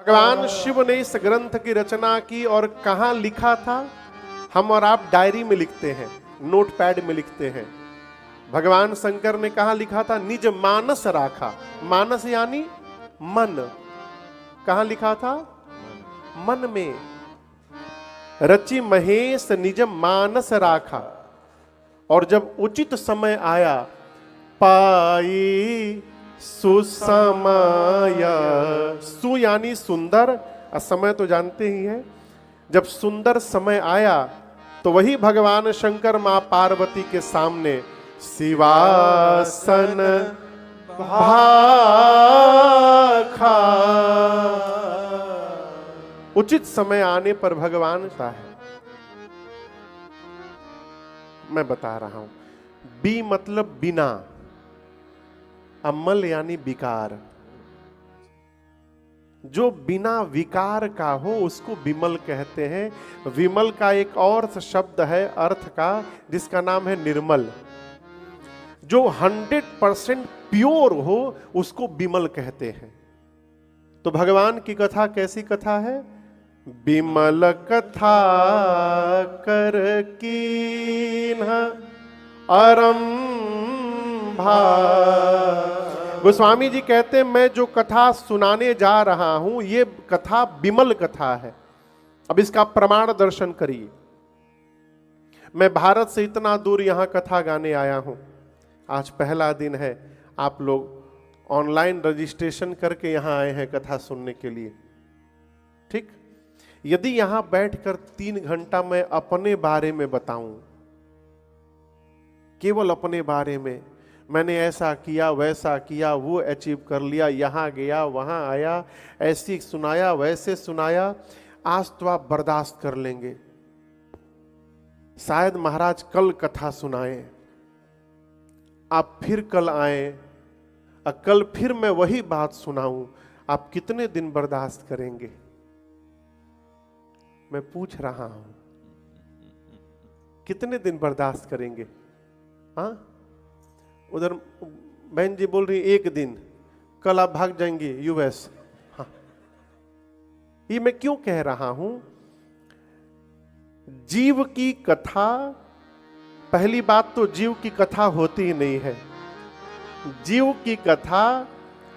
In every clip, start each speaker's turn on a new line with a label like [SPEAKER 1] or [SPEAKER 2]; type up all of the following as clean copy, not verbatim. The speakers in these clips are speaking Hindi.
[SPEAKER 1] भगवान शिव ने इस ग्रंथ की रचना की और कहां लिखा था? हम और आप डायरी में लिखते हैं, नोटपैड में लिखते हैं। भगवान शंकर ने कहां लिखा था? निज मानस राखा। मानस यानी मन। कहां लिखा था? मन में। रचि महेश निज मानस राखा। और जब उचित समय आया, पाई सुसमय। सु यानी सुंदर, असमय तो जानते ही हैं। जब सुंदर समय आया तो वही भगवान शंकर मां पार्वती के सामने शिवासन भाखा। उचित समय आने पर भगवान का है। मैं बता रहा हूं, बी मतलब बिना, अमल यानी विकार। जो बिना विकार का हो उसको विमल कहते हैं। विमल का एक और शब्द है अर्थ का, जिसका नाम है निर्मल। जो 100% प्योर हो उसको विमल कहते हैं। तो भगवान की कथा कैसी कथा है? विमल कथा कर कीन्ह अरंभा। गोस्वामी जी कहते हैं, मैं जो कथा सुनाने जा रहा हूं ये कथा विमल कथा है। अब इसका प्रमाण दर्शन करिए। मैं भारत से इतना दूर यहां कथा गाने आया हूं। आज पहला दिन है, आप लोग ऑनलाइन रजिस्ट्रेशन करके यहां आए हैं कथा सुनने के लिए, ठीक? यदि यहां बैठकर 3 घंटा मैं अपने बारे में बताऊं, केवल अपने बारे में, मैंने ऐसा किया वैसा किया, वो अचीव कर लिया, यहां गया वहां आया, ऐसी सुनाया वैसे सुनाया, आज तो आप बर्दाश्त कर लेंगे। शायद महाराज कल कथा सुनाए, आप फिर कल आए और कल फिर मैं वही बात सुनाऊं, आप कितने दिन बर्दाश्त करेंगे? मैं पूछ रहा हूं, कितने दिन बर्दाश्त करेंगे? हाँ, उधर बहन जी बोल रही 1 दिन, कल आप भाग जाएंगे यूएस। हाँ, ये मैं क्यों कह रहा हूं? जीव की कथा, पहली बात तो जीव की कथा होती ही नहीं है। जीव की कथा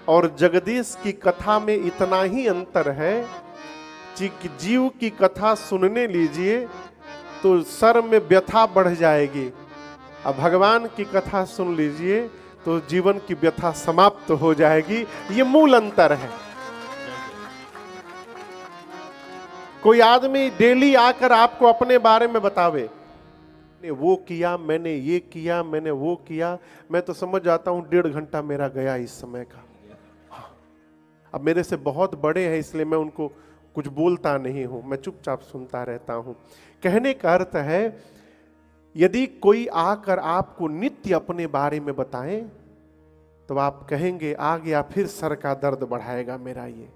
[SPEAKER 1] और जगदीश की कथा में इतना ही अंतर है कि जीव की कथा सुनने लीजिए तो सर में व्यथा बढ़ जाएगी, अब भगवान की कथा सुन लीजिए तो जीवन की व्यथा समाप्त हो जाएगी। ये मूल अंतर है। कोई आदमी डेली आकर आपको अपने बारे में बतावे, मैंने वो किया, मैंने ये किया, मैंने वो किया, मैं तो समझ जाता हूं 1.5 घंटा मेरा गया इस समय का। हाँ। अब मेरे से बहुत बड़े हैं इसलिए मैं उनको कुछ बोलता नहीं हूं, मैं चुपचाप सुनता रहता हूं। कहने का अर्थ है, यदि कोई आकर आपको नित्य अपने बारे में बताए तो आप कहेंगे आ गया, फिर सर का दर्द बढ़ाएगा मेरा ये।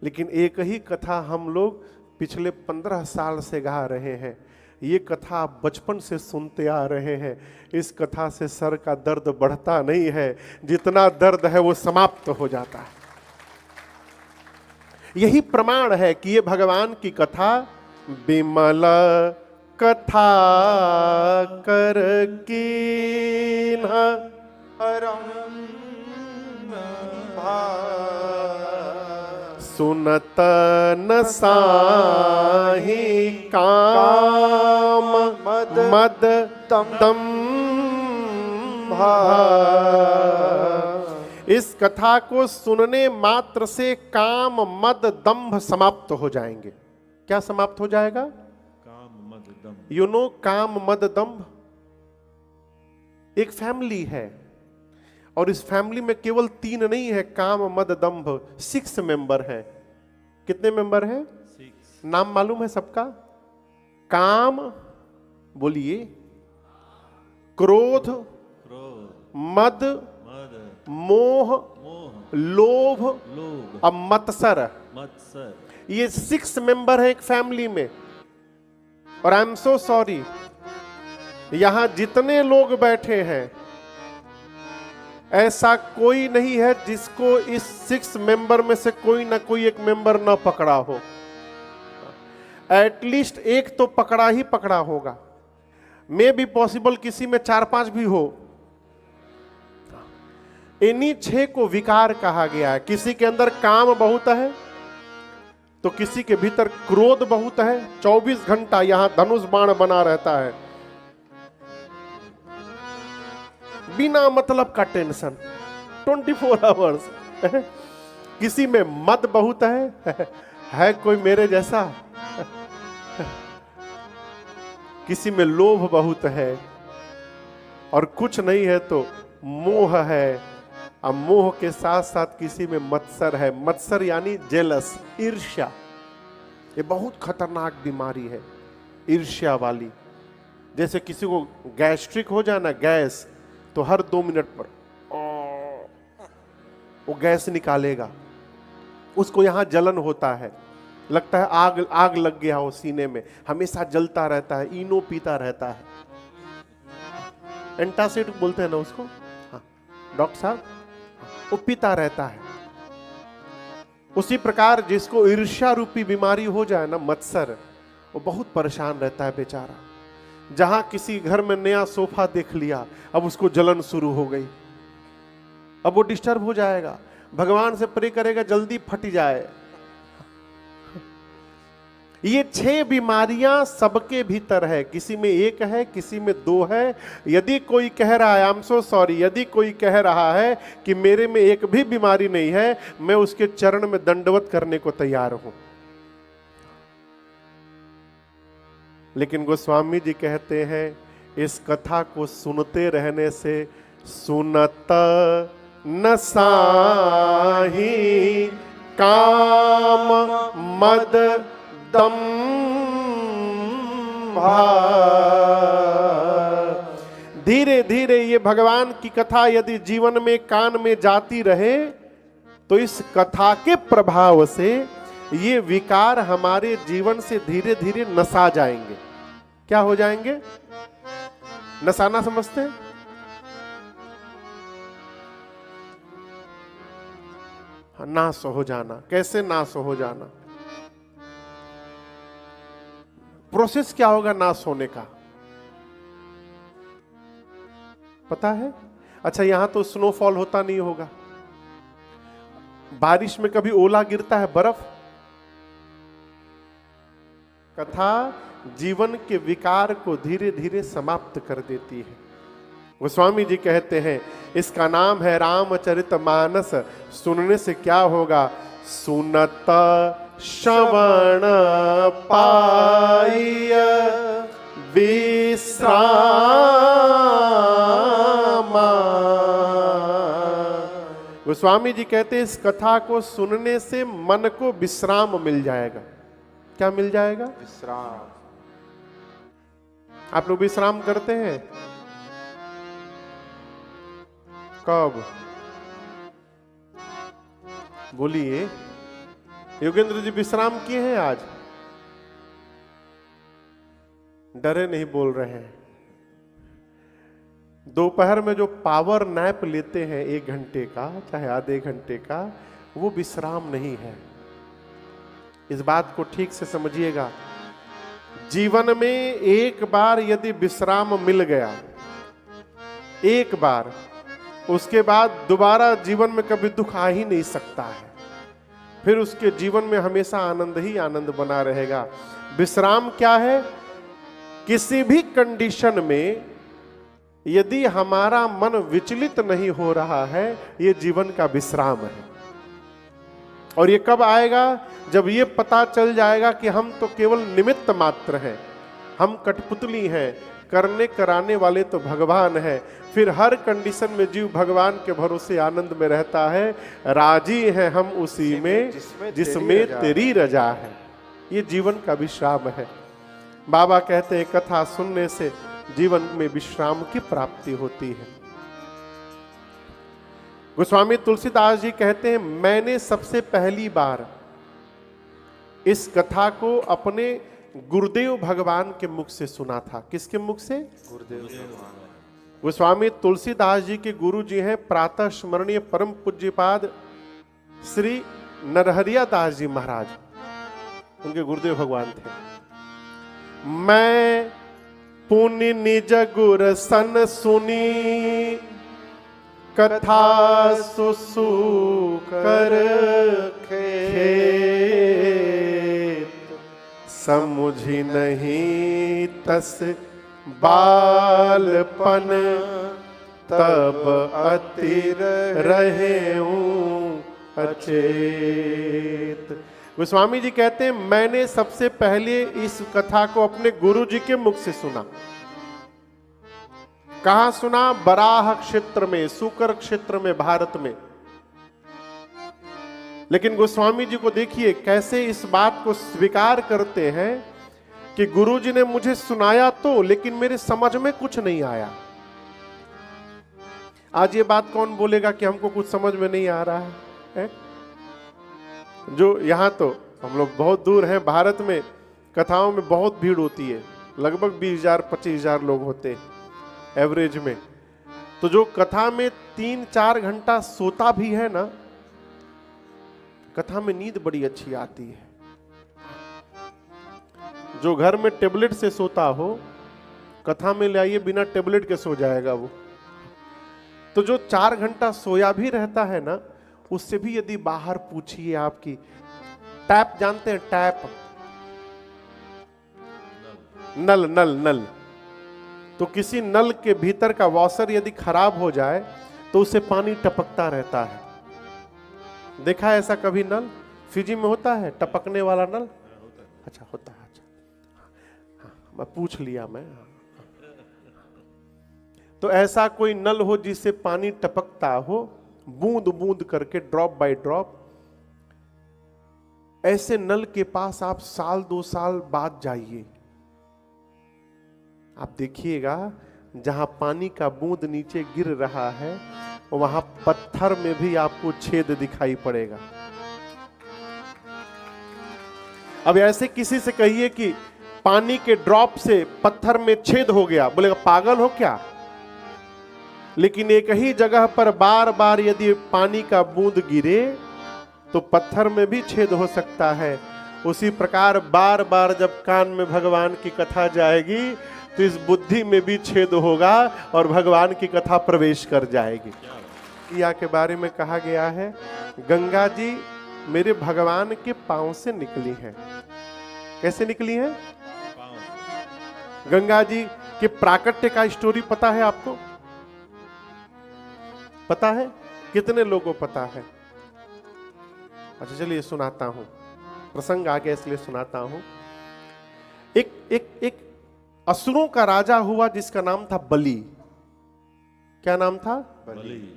[SPEAKER 1] लेकिन एक ही कथा हम लोग पिछले 15 साल से गा रहे हैं, ये कथा आप बचपन से सुनते आ रहे हैं। इस कथा से सर का दर्द बढ़ता नहीं है, जितना दर्द है वो समाप्त हो जाता है। यही प्रमाण है कि ये भगवान की कथा विमल कथा कर कीन्ह अरंभा। सुनत न साहि काम मद दंभा। इस कथा को सुनने मात्र से काम मद दंभ समाप्त हो जाएंगे। क्या समाप्त हो जाएगा? काम मद दंभ। यू नो काम मद दंभ? एक फैमिली है और इस फैमिली में केवल 3 नहीं है, काम मद दंभ 6 मेंबर हैं। कितने मेंबर हैं? 6। नाम मालूम है सबका? काम बोलिए, क्रोध, मद, मोह, लोभ, अब मत्सर। ये 6 मेंबर है एक फैमिली में। और आई एम सो सॉरी, यहां जितने लोग बैठे हैं ऐसा कोई नहीं है जिसको इस 6 मेंबर में से कोई ना कोई एक मेंबर ना पकड़ा हो। एटलीस्ट एक तो पकड़ा ही पकड़ा होगा। मे भी पॉसिबल किसी में 4-5 भी हो। इन्हीं 6 को विकार कहा गया है। किसी के अंदर काम बहुत है तो किसी के भीतर क्रोध बहुत है। 24 घंटा यहां धनुष बाण बना रहता है, बिना मतलब का टेंशन 24 आवर्स। किसी में मद बहुत है कोई मेरे जैसा? किसी में लोभ बहुत है, और कुछ नहीं है तो मोह है। अब मोह के साथ साथ किसी में मत्सर है। मत्सर यानी जेलस, ईर्ष्या। ये बहुत खतरनाक बीमारी है, ईर्ष्या वाली। जैसे किसी को गैस्ट्रिक हो जाए ना, गैस, तो हर 2 मिनट पर वो गैस निकालेगा। उसको यहां जलन होता है, लगता है आग आग लग गया हो सीने में, हमेशा जलता रहता है, इनो पीता रहता है। एंटासिड बोलते हैं ना उसको, हाँ डॉक्टर साहब, वो पीता रहता है। उसी प्रकार जिसको ईर्ष्या रूपी बीमारी हो जाए ना, मत्सर, वो बहुत परेशान रहता है बेचारा। जहां किसी घर में नया सोफा देख लिया, अब उसको जलन शुरू हो गई, अब वो डिस्टर्ब हो जाएगा। भगवान से प्रे करेगा जल्दी फट जाए। ये 6 बीमारियां सबके भीतर है। किसी में 1 है, किसी में 2 है। यदि कोई कह रहा है, आई एम सो सॉरी, यदि कोई कह रहा है कि मेरे में 1 भी बीमारी नहीं है, मैं उसके चरण में दंडवत करने को तैयार हूं। लेकिन गोस्वामी जी कहते हैं, इस कथा को सुनते रहने से सुनत न साही काम मद दम धीरे धीरे ये भगवान की कथा यदि जीवन में कान में जाती रहे तो इस कथा के प्रभाव से ये विकार हमारे जीवन से धीरे धीरे नसा जाएंगे। क्या हो जाएंगे? नसाना समझते हैं? नाश हो जाना। कैसे नाश हो जाना? प्रोसेस क्या होगा नाश होने का, पता है? अच्छा, यहां तो स्नोफॉल होता नहीं होगा, बारिश में कभी ओला गिरता है, बर्फ। कथा जीवन के विकार को धीरे धीरे समाप्त कर देती है। गोस्वामी जी कहते हैं, इसका नाम है रामचरितमानस। सुनने से क्या होगा? सुनत श्रवण पाय विश्राम। गोस्वामी जी कहते हैं, इस कथा को सुनने से मन को विश्राम मिल जाएगा। क्या मिल जाएगा? विश्राम। आप लोग विश्राम करते हैं? कब? बोलिए। योगेंद्र जी विश्राम किए हैं आज? डरे नहीं बोल रहे हैं। दोपहर में जो पावर नैप लेते हैं 1 घंटे का चाहे आधे घंटे का, वो विश्राम नहीं है। इस बात को ठीक से समझिएगा। जीवन में एक बार यदि विश्राम मिल गया, एक बार, उसके बाद दोबारा जीवन में कभी दुख आ ही नहीं सकता है। फिर उसके जीवन में हमेशा आनंद ही आनंद बना रहेगा। विश्राम क्या है? किसी भी कंडीशन में यदि हमारा मन विचलित नहीं हो रहा है, ये जीवन का विश्राम है। और ये कब आएगा? जब ये पता चल जाएगा कि हम तो केवल निमित्त मात्र हैं, हम कठपुतली हैं, करने कराने वाले तो भगवान है। फिर हर कंडीशन में जीव भगवान के भरोसे आनंद में रहता है। राजी हैं हम उसी में जिसमें तेरी रजा है। ये जीवन का विश्राम है। बाबा कहते हैं, कथा सुनने से जीवन में विश्राम की प्राप्ति होती है। गोस्वामी तुलसीदास जी कहते हैं, मैंने सबसे पहली बार इस कथा को अपने गुरुदेव भगवान के मुख से सुना था। किसके मुख से? गुरुदेव भगवान। गोस्वामी तुलसीदास जी के गुरु जी हैं प्रातः स्मरणीय परम पूज्यपाद श्री नरहरिया दास जी महाराज, उनके गुरुदेव भगवान थे। मैं पुनि निज गुर सन सुनी, कथा सुसु कर खेत, समुझी नहीं तस बालपन, तब अतिर रहेऊं अचेत। गोस्वामी जी कहते हैं मैंने सबसे पहले इस कथा को अपने गुरु जी के मुख से सुना। कहां सुना? बराह क्षेत्र में, सूकर क्षेत्र में, भारत में। लेकिन गोस्वामी जी को देखिए कैसे इस बात को स्वीकार करते हैं कि गुरु जी ने मुझे सुनाया तो, लेकिन मेरे समझ में कुछ नहीं आया। आज ये बात कौन बोलेगा कि हमको कुछ समझ में नहीं आ रहा है? जो यहां तो हम लोग बहुत दूर हैं, भारत में कथाओं में बहुत भीड़ होती है, लगभग 20,000 25,000 लोग होते हैं एवरेज में। तो जो कथा में 3-4 घंटा सोता भी है ना, कथा में नींद बड़ी अच्छी आती है। जो घर में टेबलेट से सोता हो, कथा में लाइए बिना टेबलेट के सो जाएगा वो। तो जो 4 घंटा सोया भी रहता है ना, उससे भी यदि बाहर पूछिए आपकी, टैप जानते हैं? टैप, नल नल नल, तो किसी नल के भीतर का वॉशर यदि खराब हो जाए तो उससे पानी टपकता रहता है। देखा है ऐसा कभी? नल फिजी में होता है टपकने वाला नल? अच्छा होता है। अच्छा हाँ, मैं पूछ लिया मैं। तो ऐसा कोई नल हो जिससे पानी टपकता हो, बूंद बूंद करके, ड्रॉप बाय ड्रॉप, ऐसे नल के पास आप 1-2 साल बाद जाइए, आप देखिएगा जहां पानी का बूंद नीचे गिर रहा है वहां पत्थर में भी आपको छेद दिखाई पड़ेगा। अब ऐसे किसी से कहिए कि पानी के ड्रॉप से पत्थर में छेद हो गया, बोलेगा पागल हो क्या? लेकिन एक ही जगह पर बार बार यदि पानी का बूंद गिरे तो पत्थर में भी छेद हो सकता है। उसी प्रकार बार बार जब कान में भगवान की कथा जाएगी तो इस बुद्धि में भी छेद होगा और भगवान की कथा प्रवेश कर जाएगी। किया के बारे में कहा गया है, गंगा जी मेरे भगवान के पांव से निकली हैं। कैसे निकली हैं? गंगा जी के प्राकट्य का स्टोरी पता है आपको? पता है? कितने लोगों को पता है? अच्छा चलिए सुनाता हूं, प्रसंग आ गया इसलिए सुनाता हूं। एक असुरों का राजा हुआ जिसका नाम था बलि। क्या नाम था? बलि।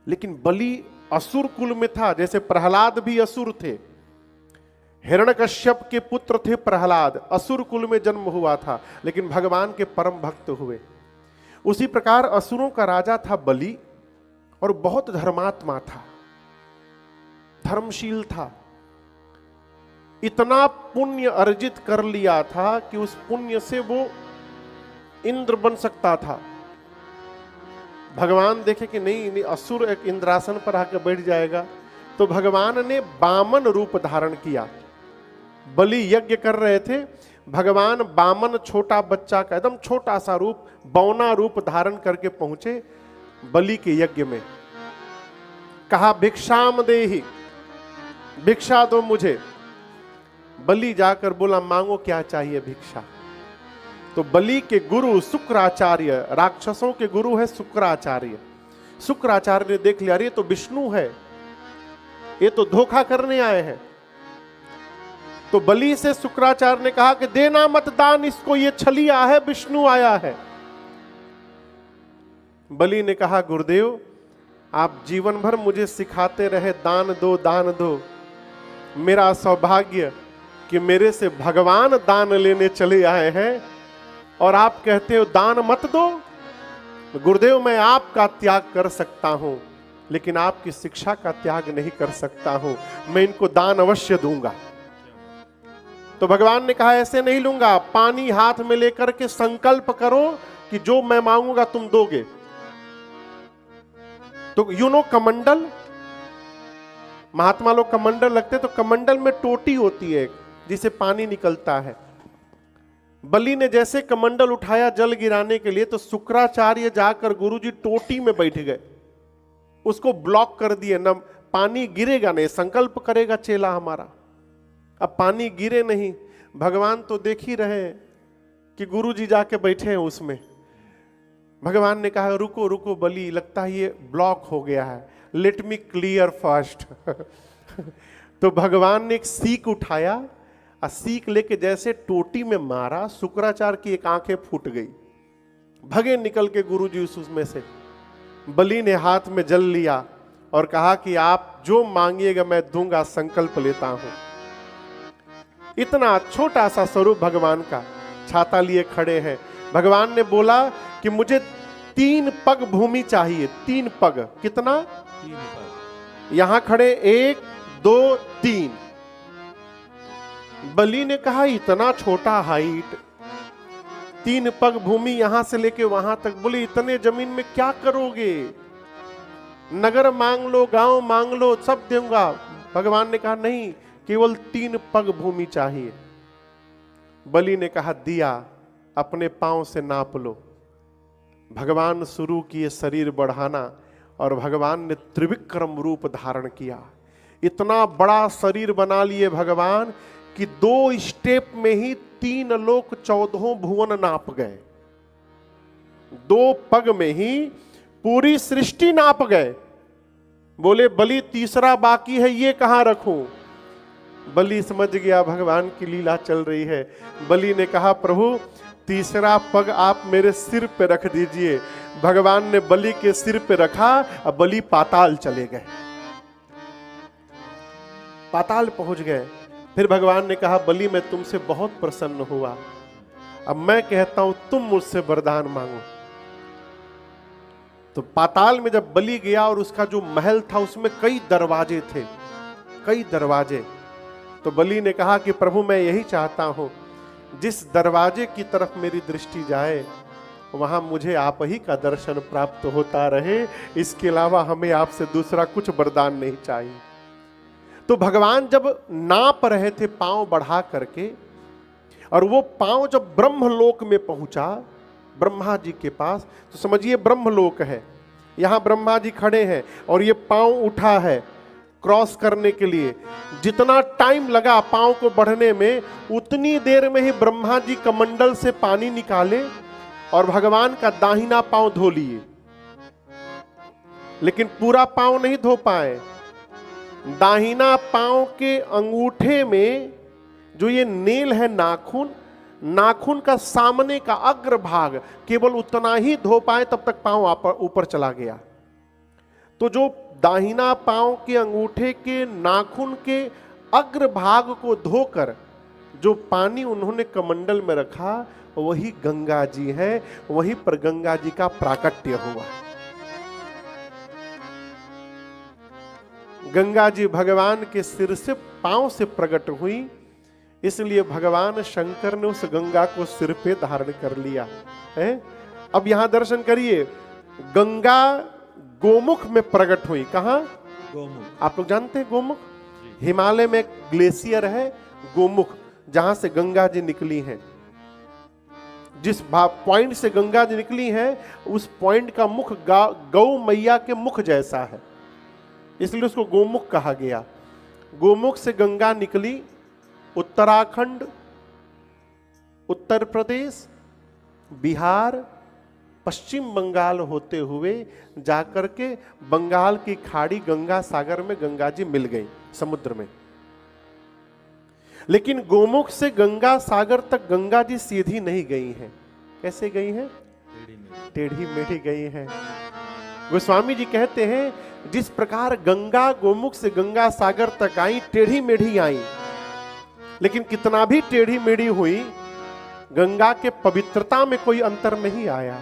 [SPEAKER 1] लेकिन बलि असुर कुल में था, जैसे प्रहलाद भी असुर थे। हिरण्यकश्यप के पुत्र थे प्रहलाद, असुर कुल में जन्म हुआ था, लेकिन भगवान के परम भक्त हुए। उसी प्रकार असुरों का राजा था बलि और बहुत धर्मात्मा था, धर्मशील था। इतना पुण्य अर्जित कर लिया था कि उस पुण्य से वो इंद्र बन सकता था। भगवान देखे कि नहीं असुर एक इंद्रासन पर आकर बैठ जाएगा, तो भगवान ने बामन रूप धारण किया। बलि यज्ञ कर रहे थे, भगवान बामन छोटा बच्चा का एकदम छोटा सा रूप, बौना रूप धारण करके पहुंचे बलि के यज्ञ में। कहा भिक्षाम देहि, भिक्षा दो मुझे। बलि जाकर बोला मांगो क्या चाहिए भिक्षा। तो बलि के गुरु शुक्राचार्य, राक्षसों के गुरु है शुक्राचार्य। शुक्राचार्य ने देख लिया अरे तो विष्णु है, ये तो धोखा करने आए हैं। तो बलि से शुक्राचार्य ने कहा कि देना मत दान इसको, ये छलिया है, विष्णु आया है। बलि ने कहा गुरुदेव आप जीवन भर मुझे सिखाते रहे दान दो दान दो, मेरा सौभाग्य कि मेरे से भगवान दान लेने चले आए हैं और आप कहते हो दान मत दो। गुरुदेव मैं आपका त्याग कर सकता हूं, लेकिन आपकी शिक्षा का त्याग नहीं कर सकता हूं, मैं इनको दान अवश्य दूंगा। तो भगवान ने कहा ऐसे नहीं लूंगा, पानी हाथ में लेकर के संकल्प करो कि जो मैं मांगूंगा तुम दोगे। तो कमंडल, महात्मा लोग कमंडल लगते, तो कमंडल में टोटी होती है जिसे पानी निकलता है। बलि ने जैसे कमंडल उठाया जल गिराने के लिए, तो शुक्राचार्य जाकर गुरुजी टोटी में बैठ गए, उसको ब्लॉक कर दिए, न पानी गिरेगा नहीं, संकल्प करेगा चेला हमारा, अब पानी गिरे नहीं। भगवान तो देख ही रहे हैं कि गुरुजी जाके बैठे हैं उसमें। भगवान ने कहा रुको रुको बलि, लगता है ये ब्लॉक हो गया है, लेट मी क्लियर फर्स्ट। तो भगवान ने एक सीख उठाया और सीख लेके जैसे टोटी में मारा, शुक्राचार्य की एक आंखें फूट गई, भगे निकल के गुरुजी उसमें से। बलि ने हाथ में जल लिया और कहा कि आप जो मांगिएगा मैं दूंगा, संकल्प लेता हूं। इतना छोटा सा स्वरूप भगवान का, छाता लिए खड़े हैं। भगवान ने बोला कि मुझे 3 पग भूमि चाहिए, 3 पग। कितना?
[SPEAKER 2] 3 पग।
[SPEAKER 1] यहां खड़े 1 2 3। बलि ने कहा इतना छोटा हाइट, 3 पग भूमि यहां से लेके वहां तक। बोले इतने जमीन में क्या करोगे? नगर मांग लो, गांव मांग लो, सब दूंगा। भगवान ने कहा नहीं, केवल 3 पग भूमि चाहिए। बलि ने कहा दिया, अपने पांव से नाप लो। भगवान शुरू किए शरीर बढ़ाना और भगवान ने त्रिविक्रम रूप धारण किया। इतना बड़ा शरीर बना लिए भगवान कि 2 स्टेप में ही 3 लोक 14 भुवन नाप गए। 2 पग में ही पूरी सृष्टि नाप गए। बोले बलि तीसरा बाकी है, ये कहां रखूं? बलि समझ गया भगवान की लीला चल रही है। बलि ने कहा प्रभु तीसरा पग आप मेरे सिर पे रख दीजिए। भगवान ने बलि के सिर पे रखा और बलि पाताल चले गए, पाताल पहुंच गए। फिर भगवान ने कहा बलि मैं तुमसे बहुत प्रसन्न हुआ, अब मैं कहता हूं तुम मुझसे वरदान मांगो। तो पाताल में जब बलि गया और उसका जो महल था उसमें कई दरवाजे थे, कई दरवाजे। तो बलि ने कहा कि प्रभु मैं यही चाहता हूं, जिस दरवाजे की तरफ मेरी दृष्टि जाए वहां मुझे आप ही का दर्शन प्राप्त होता रहे, इसके अलावा हमें आपसे दूसरा कुछ वरदान नहीं चाहिए। तो भगवान जब नाप रहे थे पांव बढ़ा करके, और वो पांव जब ब्रह्मलोक में पहुंचा ब्रह्मा जी के पास, तो समझिए ब्रह्मलोक है, यहां ब्रह्मा जी खड़े हैं और ये पांव उठा है क्रॉस करने के लिए। जितना टाइम लगा पांव को बढ़ने में, उतनी देर में ही ब्रह्मा जी कमंडल से पानी निकाले और भगवान का दाहिना पांव धो लिए, लेकिन पूरा पांव नहीं धो पाए। दाहिना पांव के अंगूठे में जो ये नेल है, नाखून, नाखून का सामने का अग्र भाग केवल उतना ही धो पाए, तब तक पांव ऊपर चला गया। तो जो दाहिना पांव के अंगूठे के नाखून के अग्र भाग को धोकर जो पानी उन्होंने कमंडल में रखा, वही गंगा जी है, वहीं पर गंगा जी का प्राकट्य हुआ। गंगा जी भगवान के सिर से पांव से प्रकट हुई, इसलिए भगवान शंकर ने उस गंगा को सिर पे धारण कर लिया है। अब यहां दर्शन करिए, गंगा गोमुख में प्रकट हुई। कहां?
[SPEAKER 2] गोमुख।
[SPEAKER 1] आप लोग जानते हैं गोमुख? हिमालय में एक ग्लेशियर है गोमुख, जहां से गंगा जी निकली हैं। जिस पॉइंट से गंगा जी निकली हैं, उस पॉइंट का मुख गौ मैया के मुख जैसा है, इसलिए उसको गोमुख कहा गया। गोमुख से गंगा निकली, उत्तराखंड, उत्तर प्रदेश, बिहार, पश्चिम बंगाल होते हुए जाकर के बंगाल की खाड़ी गंगा सागर में गंगा जी मिल गई समुद्र में। लेकिन गोमुख से गंगा सागर तक गंगा जी सीधी नहीं गई हैं। कैसे गई हैं? टेढ़ी मेढ़ी गई हैं। गोस्वामी जी कहते हैं जिस प्रकार गंगा गोमुख से गंगा सागर तक आई, टेढ़ी मेढ़ी आई, लेकिन कितना भी टेढ़ी मेढ़ी हुई, गंगा के पवित्रता में कोई अंतर नहीं आया।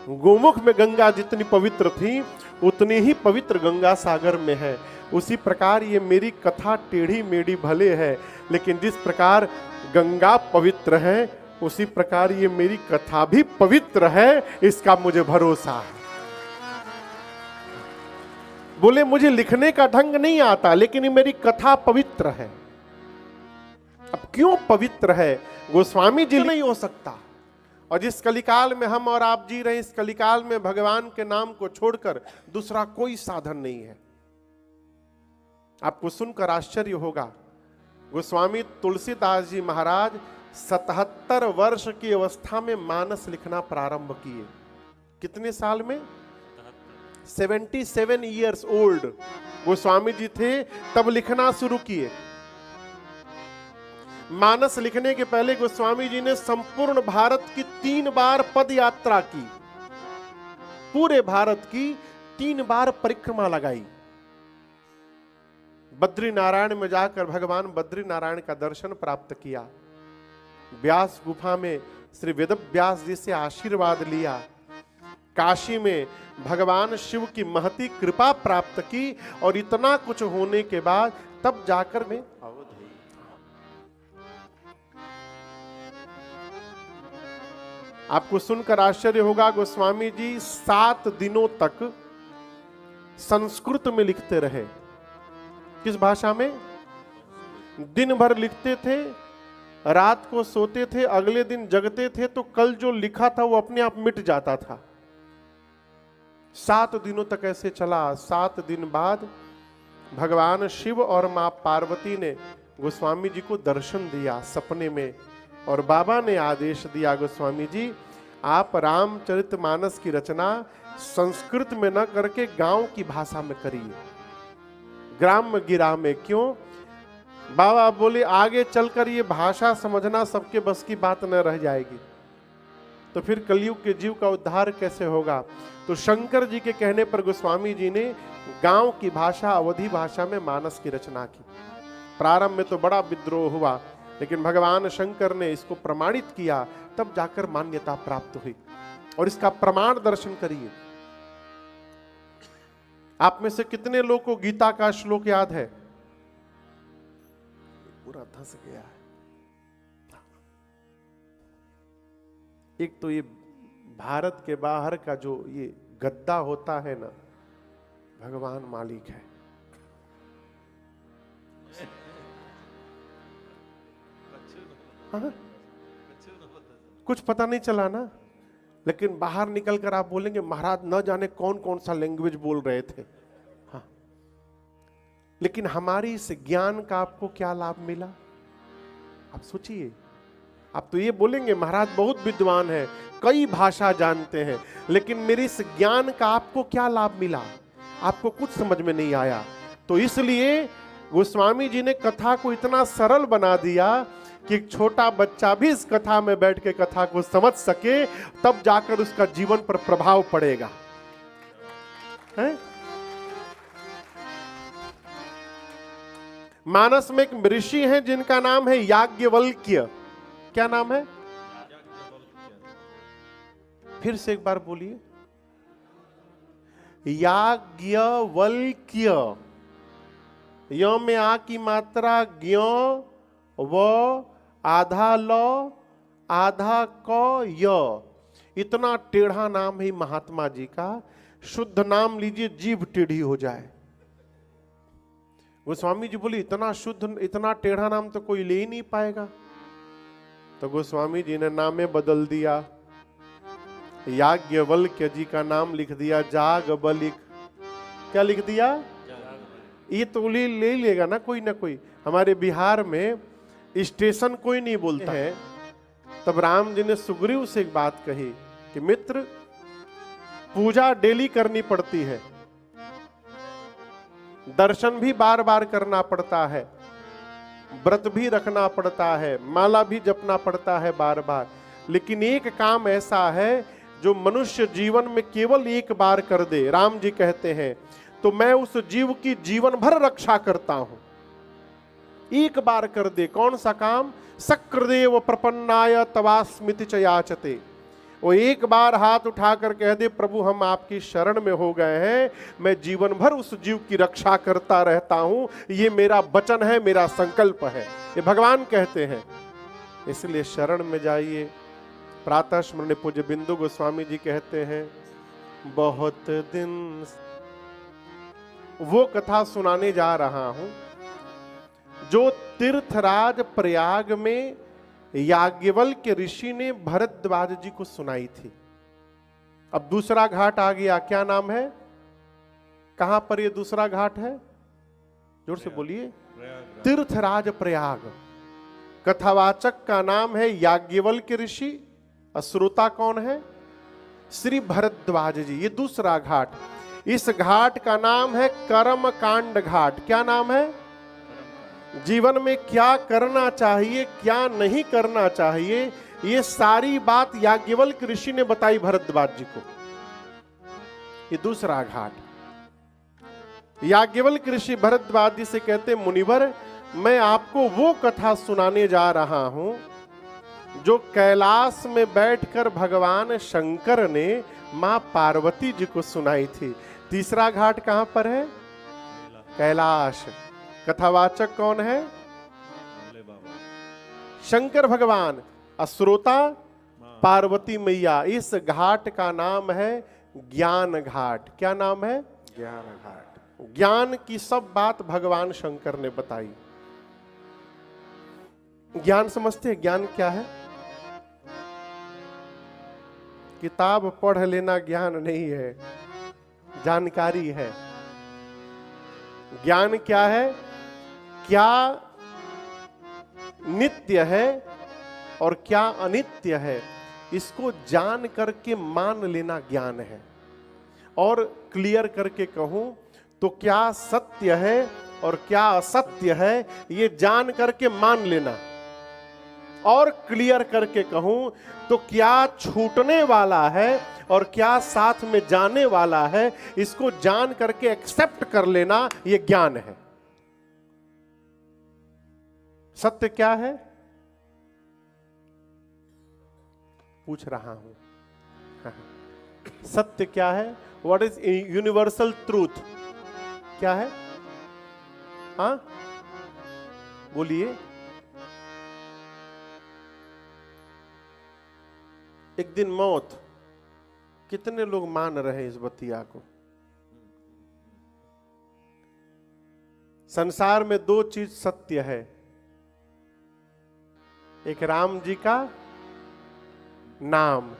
[SPEAKER 1] गोमुख में गंगा जितनी पवित्र थी, उतनी ही पवित्र गंगा सागर में है। उसी प्रकार ये मेरी कथा टेढ़ी मेढ़ी भले है, लेकिन जिस प्रकार गंगा पवित्र है, उसी प्रकार ये मेरी कथा भी पवित्र है, इसका मुझे भरोसा है। बोले मुझे लिखने का ढंग नहीं आता, लेकिन ये मेरी कथा पवित्र है। अब क्यों पवित्र है? गोस्वामी जी नहीं हो सकता। और जिस कलिकाल में हम और आप जी रहे हैं, इस कलिकाल में भगवान के नाम को छोड़कर दूसरा कोई साधन नहीं है। आपको सुनकर आश्चर्य होगा, गोस्वामी तुलसीदास जी महाराज 77 वर्ष की अवस्था में मानस लिखना प्रारंभ किए। कितने साल में? 77 ईयर्स ओल्ड गोस्वामी जी थे तब लिखना शुरू किए। मानस लिखने के पहले गोस्वामी जी ने संपूर्ण भारत की 3 बार पद यात्रा की, पूरे भारत की 3 बार परिक्रमा लगाई। बद्री नारायण में जाकर भगवान बद्री नारायण का दर्शन प्राप्त किया, व्यास गुफा में श्री वेद व्यास जी से आशीर्वाद लिया, काशी में भगवान शिव की महती कृपा प्राप्त की, और इतना कुछ होने के बाद तब जाकर मैं आपको सुनकर आश्चर्य होगा, गोस्वामी जी 7 दिनों तक संस्कृत में लिखते रहे। किस भाषा में? दिन भर लिखते थे, रात को सोते थे, अगले दिन जगते थे, तो कल जो लिखा था वो अपने आप मिट जाता था। 7 दिनों तक ऐसे चला। 7 दिन बाद भगवान शिव और मां पार्वती ने गोस्वामी जी को दर्शन दिया सपने में, और बाबा ने आदेश दिया, गोस्वामी जी आप रामचरितमानस की रचना संस्कृत में न करके गांव की भाषा में करिए, ग्राम गिरा में। क्यों? बाबा बोले आगे चलकर ये भाषा समझना सबके बस की बात न रह जाएगी, तो फिर कलयुग के जीव का उद्धार कैसे होगा? तो शंकर जी के कहने पर गोस्वामी जी ने गांव की भाषा, अवधी भाषा में मानस की रचना की। प्रारंभ में तो बड़ा विद्रोह हुआ, लेकिन भगवान शंकर ने इसको प्रमाणित किया, तब जाकर मान्यता प्राप्त हुई। और इसका प्रमाण दर्शन करिए। आप में से कितने लोग को गीता का श्लोक याद है? पूरा धंस गया है। एक तो ये भारत के बाहर का जो ये गद्दा होता है ना, भगवान मालिक है। हाँ? कुछ पता नहीं चला ना, लेकिन बाहर निकलकर आप बोलेंगे महाराज न जाने कौन कौन सा लैंग्वेज बोल रहे थे। हाँ, लेकिन हमारी इस ज्ञान का आपको क्या लाभ मिला? आप सोचिए। आप तो ये बोलेंगे महाराज बहुत विद्वान है, कई भाषा जानते हैं, लेकिन मेरे इस ज्ञान का आपको क्या लाभ मिला? आपको कुछ समझ में नहीं आया। तो इसलिए गोस्वामी जी ने कथा को इतना सरल बना दिया कि एक छोटा बच्चा भी इस कथा में बैठ के कथा को समझ सके, तब जाकर उसका जीवन पर प्रभाव पड़ेगा। है? मानस में एक ऋषि हैं जिनका नाम है याज्ञवल्क्य। क्या नाम है? फिर से एक बार बोलिए। याज्ञवल्क्य। य में आ की मात्रा ज्ञ, व आधा ल आधा क य। इतना टेढ़ा नाम है महात्मा जी का। शुद्ध नाम लीजिए, जीभ टेढ़ी हो जाए। गोस्वामी जी बोले इतना शुद्ध, इतना टेढ़ा नाम तो कोई ले ही नहीं पाएगा। तो गोस्वामी जी ने नामे बदल दिया, याज्ञवल्क्य जी का नाम लिख दिया जागबलिक। क्या लिख दिया? ये तो ले लेगा ना कोई। हमारे बिहार में स्टेशन कोई नहीं बोलता है। तब राम जी ने सुग्रीव से एक बात कही कि मित्र, पूजा डेली करनी पड़ती है, दर्शन भी बार बार करना पड़ता है, व्रत भी रखना पड़ता है, माला भी जपना पड़ता है बार बार, लेकिन एक काम ऐसा है जो मनुष्य जीवन में केवल एक बार कर दे, राम जी कहते हैं, तो मैं उस जीव की जीवन भर रक्षा करता हूं। एक बार कर दे। कौन सा काम? सक्रदेव प्रपन्नाय तवास्मिति च याचते। वो एक बार हाथ उठाकर कह दे प्रभु हम आपकी शरण में हो गए हैं, मैं जीवन भर उस जीव की रक्षा करता रहता हूं, ये मेरा वचन है, मेरा संकल्प है। ये भगवान कहते हैं। इसलिए शरण में जाइए। प्रातः स्मरण पूज्य बिंदु गोस्वामी जी कहते हैं, बहुत दिन वो कथा सुनाने जा रहा हूं जो तीर्थराज प्रयाग में याज्ञवल्क्य ऋषि ने भरद्वाज जी को सुनाई थी। अब दूसरा घाट आ गया, क्या नाम है? कहां पर ये दूसरा घाट है? जोर से बोलिए। तीर्थराज प्रयाग। कथावाचक का नाम है याज्ञवल्क्य ऋषि, श्रोता कौन है? श्री भरद्वाज जी। ये दूसरा घाट। इस घाट का नाम है कर्म कांड घाट। क्या नाम है? जीवन में क्या करना चाहिए, क्या नहीं करना चाहिए, ये सारी बात याज्ञवल्क्य ऋषि ने बताई भरद्वाज जी को। ये दूसरा घाट। याज्ञवल्क्य ऋषि भरद्वाज जी से कहते, मुनिवर मैं आपको वो कथा सुनाने जा रहा हूं जो कैलाश में बैठकर भगवान शंकर ने मां पार्वती जी को सुनाई थी। तीसरा घाट कहां पर है? कैलाश। कथावाचक कौन है? शंकर भगवान, श्रोता पार्वती मैया। इस घाट का नाम है ज्ञान घाट। क्या नाम है? ज्ञान घाट। ज्ञान की सब बात भगवान शंकर ने बताई। ज्ञान समझते हैं? ज्ञान क्या है? किताब पढ़ लेना ज्ञान नहीं है, जानकारी है। ज्ञान क्या है? क्या नित्य है और क्या अनित्य है, इसको जान करके मान लेना ज्ञान है। और क्लियर करके कहूं तो क्या सत्य है और क्या असत्य है, ये जान करके मान लेना। और क्लियर करके कहूं तो क्या छूटने वाला है और क्या साथ में जाने वाला है, इसको जान करके एक्सेप्ट कर लेना, ये ज्ञान है। सत्य क्या है? पूछ रहा हूं। सत्य क्या है? What is universal truth? क्या है? हाँ बोलिए। एक दिन मौत। कितने लोग मान रहे हैं इस बतिया को? संसार में दो चीज सत्य है, एक राम जी का नाम,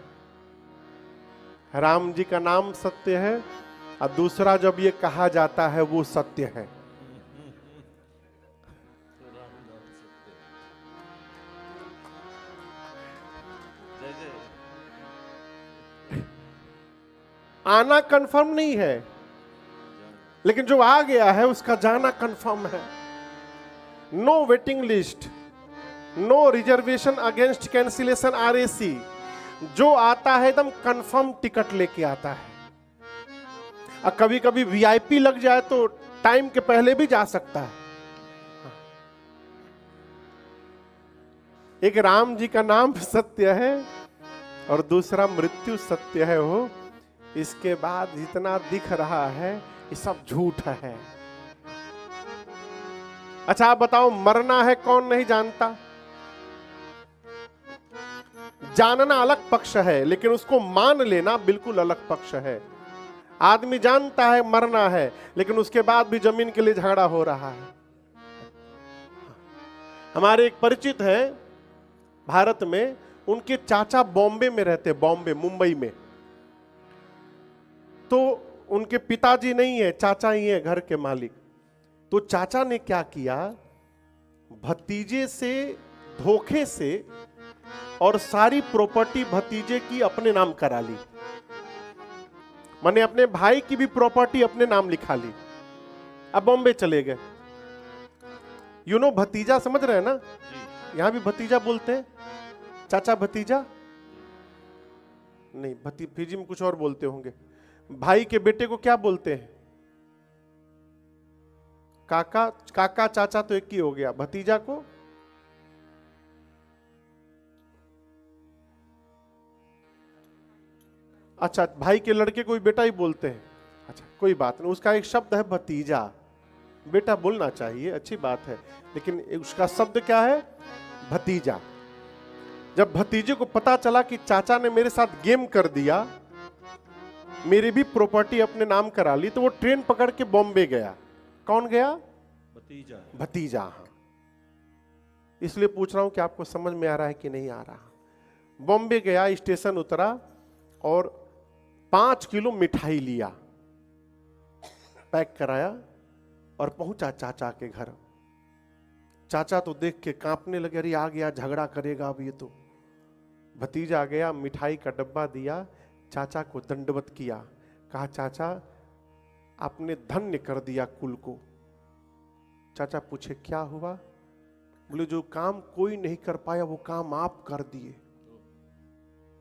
[SPEAKER 1] राम जी का नाम सत्य है, और दूसरा जब ये कहा जाता है वो सत्य है। आना कंफर्म नहीं है, लेकिन जो आ गया है उसका जाना कंफर्म है। No waiting list, no reservation against cancellation RAC। जो आता है एकदम कंफर्म टिकट लेके आता है। और कभी कभी VIP लग जाए तो टाइम के पहले भी जा सकता है। एक राम जी का नाम सत्य है और दूसरा मृत्यु सत्य है। हो इसके बाद जितना दिख रहा है ये सब झूठ है। अच्छा आप बताओ, मरना है कौन नहीं जानता? जानना अलग पक्ष है, लेकिन उसको मान लेना बिल्कुल अलग पक्ष है। आदमी जानता है मरना है, लेकिन उसके बाद भी जमीन के लिए झगड़ा हो रहा है। हमारे एक परिचित है भारत में, उनके चाचा बॉम्बे में रहते, बॉम्बे मुंबई में। तो उनके पिताजी नहीं है, चाचा ही है घर के मालिक। तो चाचा ने क्या किया, भतीजे से धोखे से और सारी प्रॉपर्टी भतीजे की अपने नाम करा ली। मैंने अपने भाई की भी प्रॉपर्टी अपने नाम लिखा ली। अब बॉम्बे चले गए। यू नो भतीजा समझ रहे हैं ना? यहां भी भतीजा बोलते हैं। चाचा भतीजा नहीं, फीजी में कुछ और बोलते होंगे। भाई के बेटे को क्या बोलते हैं? काका। काका चाचा तो एक ही हो गया। भतीजा को अच्छा, भाई के लड़के को भी बेटा ही बोलते हैं। अच्छा कोई बात नहीं, उसका एक शब्द है भतीजा। बेटा बोलना चाहिए, अच्छी बात है, लेकिन उसका शब्द क्या है? भतीजा। जब भतीजे को पता चला कि चाचा ने मेरे साथ गेम कर दिया मेरी भी प्रॉपर्टी अपने नाम करा ली, तो वो ट्रेन पकड़ के बॉम्बे गया। कौन गया?
[SPEAKER 2] भतीजा।
[SPEAKER 1] भतीजा। हाँ, इसलिए पूछ रहा हूं कि आपको समझ में आ रहा है कि नहीं आ रहा। बॉम्बे गया, स्टेशन उतरा और 5 किलो मिठाई लिया, पैक कराया और पहुंचा चाचा के घर। चाचा तो देख के कांपने लगे, अरे आ गया, झगड़ा करेगा अब ये तो। भतीजा गया, मिठाई का डब्बा दिया, चाचा को दंडवत किया, कहा चाचा आपने धन्य कर दिया कुल को। चाचा पूछे क्या हुआ? बोले जो काम कोई नहीं कर पाया वो काम आप कर दिए।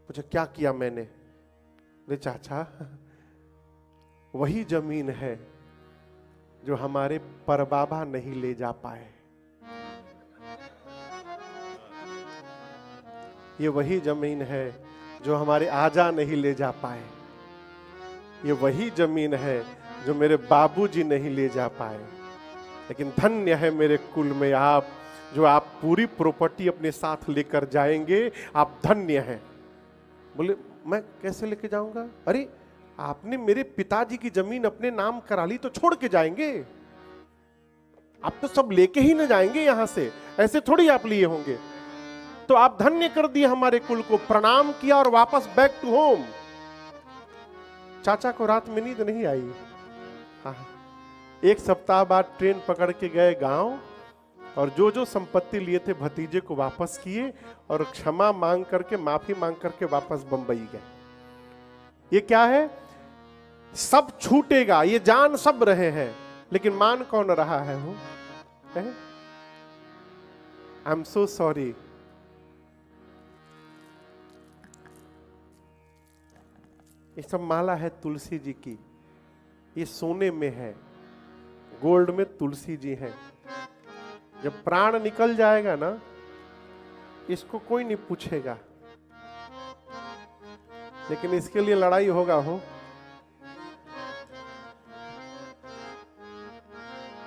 [SPEAKER 1] पूछे क्या किया मैंने? बोले चाचा वही जमीन है जो हमारे परबाबा नहीं ले जा पाए, ये वही जमीन है जो हमारे आजा नहीं ले जा पाए, ये वही जमीन है जो मेरे बाबूजी नहीं ले जा पाए। लेकिन धन्य है मेरे कुल में आप, जो आप पूरी प्रॉपर्टी अपने साथ लेकर जाएंगे, आप धन्य हैं। बोले मैं कैसे लेके जाऊंगा? अरे आपने मेरे पिताजी की जमीन अपने नाम करा ली तो छोड़ के जाएंगे? आप तो सब लेके ही ना जाएंगे यहां से, ऐसे थोड़ी आप लिए होंगे। तो आप धन्य कर दिए हमारे कुल को, प्रणाम किया और वापस बैक टू होम। चाचा को रात में नींद नहीं आई। हाँ, 1 सप्ताह बाद ट्रेन पकड़ के गए गांव और जो जो संपत्ति लिए थे भतीजे को वापस किए और क्षमा मांग करके, माफी मांग करके वापस बंबई गए। ये क्या है? सब छूटेगा, ये जान सब रहे हैं, लेकिन मान कौन रहा है? वो आई एम सो सॉरी। ये सब माला है तुलसी जी की, ये सोने में है, गोल्ड में तुलसी जी हैं। जब प्राण निकल जाएगा ना, इसको कोई नहीं पूछेगा, लेकिन इसके लिए लड़ाई होगा। हो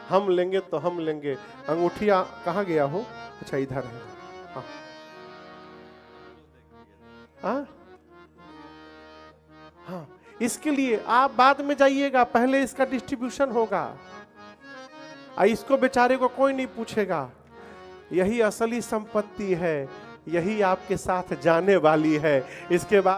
[SPEAKER 1] हम लेंगे तो हम लेंगे। अंगूठिया कहाँ गया हो? अच्छा इधर है। हाँ, हाँ? हाँ, इसके लिए आप बाद में जाइएगा, पहले इसका डिस्ट्रीब्यूशन होगा। इसको बेचारे को कोई नहीं पूछेगा। यही असली संपत्ति है, यही आपके साथ जाने वाली है। इसके बाद